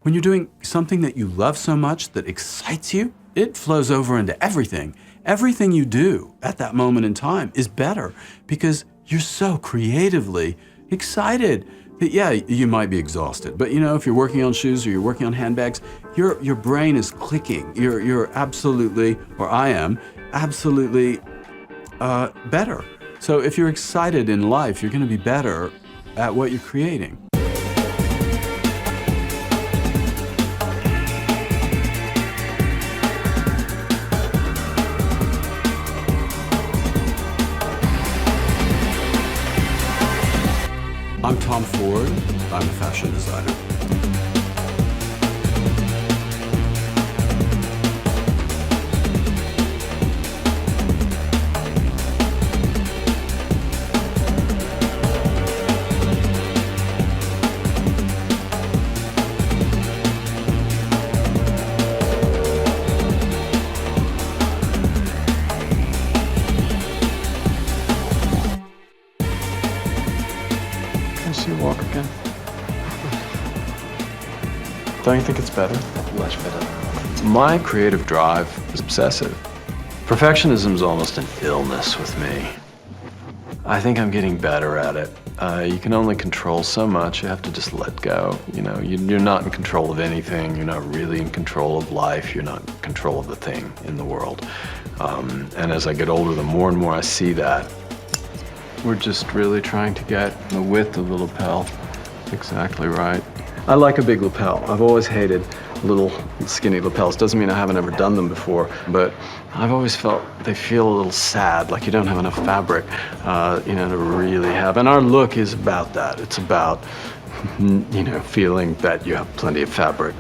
When you're doing something that you love so much, that excites you, it flows over into everything. Everything you do at that moment in time is better because you're so creatively excited that, yeah, you might be exhausted. But you know, if you're working on shoes or you're working on handbags, your brain is clicking. You're absolutely, or I am, absolutely better. So if you're excited in life, you're gonna be better at what you're creating. I'm Tom Ford. I'm a fashion designer. Can I see you walk again? Don't you think it's better? Much better. My creative drive is obsessive. Perfectionism is almost an illness with me. I think I'm getting better at it. You can only control so much. You have to just let go. You know, you're not in control of anything. You're not really in control of life. You're not in control of the thing in the world. And as I get older, the more and more I see that. We're just really trying to get the width of the lapel exactly right. I like a big lapel. I've always hated little skinny lapels. Doesn't mean I haven't ever done them before, but I've always felt they feel a little sad, like you don't have enough fabric, you know, to really have. And our look is about that. It's about, you know, feeling that you have plenty of fabric.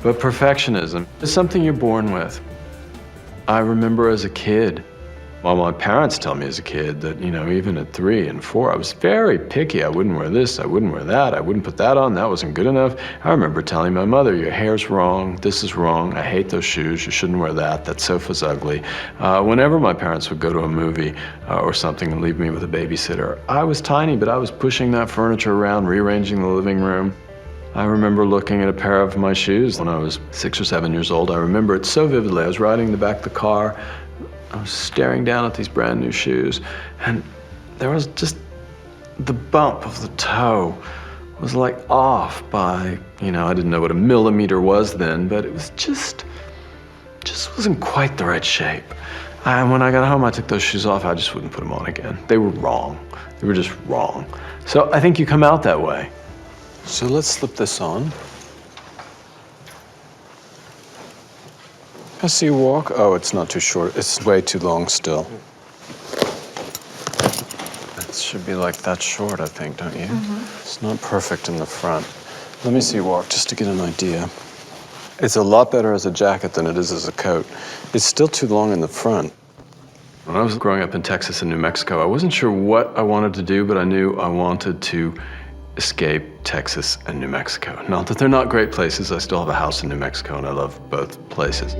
But perfectionism is something you're born with. I remember as a kid, well, my parents tell me as a kid that, you know, even at 3 and 4, I was very picky. I wouldn't wear this, I wouldn't wear that, I wouldn't put that on, that wasn't good enough. I remember telling my mother, your hair's wrong, this is wrong, I hate those shoes, you shouldn't wear that sofa's ugly. Whenever my parents would go to a movie or something and leave me with a babysitter, I was tiny, but I was pushing that furniture around, rearranging the living room. I remember looking at a pair of my shoes when I was 6 or 7 years old. I remember it so vividly. I was riding in the back of the car, I was staring down at these brand new shoes, and there was just the bump of the toe was like off by, you know, I didn't know what a millimeter was then, but it was just wasn't quite the right shape. And when I got home, I took those shoes off. I just wouldn't put them on again. They were wrong. They were just wrong. So I think you come out that way. So let's slip this on. I see you walk. Oh, it's not too short. It's way too long still. It should be like that short, I think, don't you? It's not perfect in the front. Let me see you walk just to get an idea. It's a lot better as a jacket than it is as a coat. It's still too long in the front. When I was growing up in Texas and New Mexico, I wasn't sure what I wanted to do, but I knew I wanted to escape Texas and New Mexico. Not that they're not great places. I still have a house in New Mexico, and I love both places.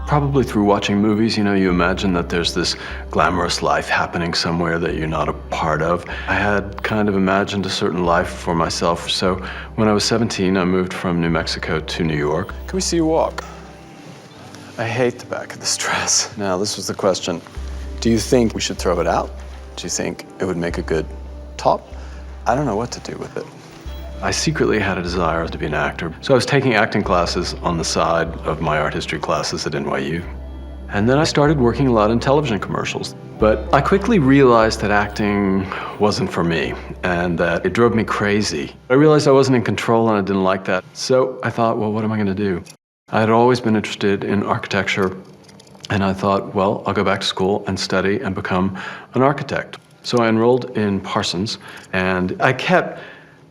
Probably through watching movies, you know, you imagine that there's this glamorous life happening somewhere that you're not a part of. I had kind of imagined a certain life for myself. So when I was 17, I moved from New Mexico to New York. Can we see you walk? I hate the back of this dress. Now, this was the question. Do you think we should throw it out? Do you think it would make a good top? I don't know what to do with it. I secretly had a desire to be an actor. So I was taking acting classes on the side of my art history classes at NYU. And then I started working a lot in television commercials. But I quickly realized that acting wasn't for me and that it drove me crazy. I realized I wasn't in control and I didn't like that. So I thought, well, what am I gonna do? I had always been interested in architecture, and I thought, well, I'll go back to school and study and become an architect. So I enrolled in Parsons, and I kept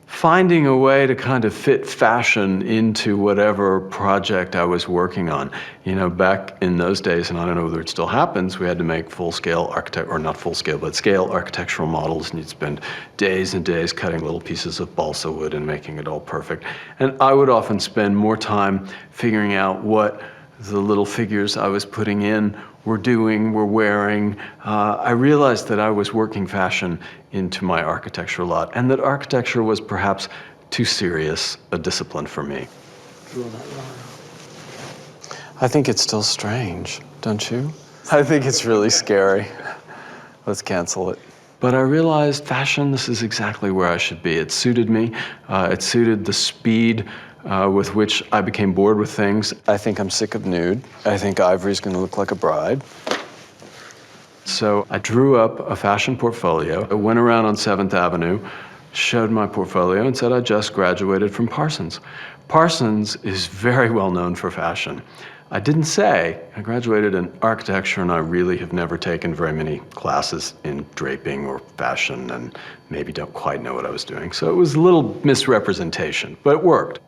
finding a way to kind of fit fashion into whatever project I was working on. You know, back in those days, and I don't know whether it still happens, we had to make full-scale or not full-scale, but scale architectural models, and you'd spend days and days cutting little pieces of balsa wood and making it all perfect. And I would often spend more time figuring out what the little figures I was putting in were doing, were wearing. I realized that I was working fashion into my architecture a lot, and that architecture was perhaps too serious a discipline for me. I think it's still strange, don't you? I think it's really scary. Let's cancel it. But I realized fashion, this is exactly where I should be. It suited me. It suited the speed with which I became bored with things. I think I'm sick of nude. I think Ivory's gonna look like a bride. So I drew up a fashion portfolio. I went around on 7th Avenue, showed my portfolio and said I just graduated from Parsons. Parsons is very well known for fashion. I didn't say I graduated in architecture and I really have never taken very many classes in draping or fashion and maybe don't quite know what I was doing. So it was a little misrepresentation, but it worked.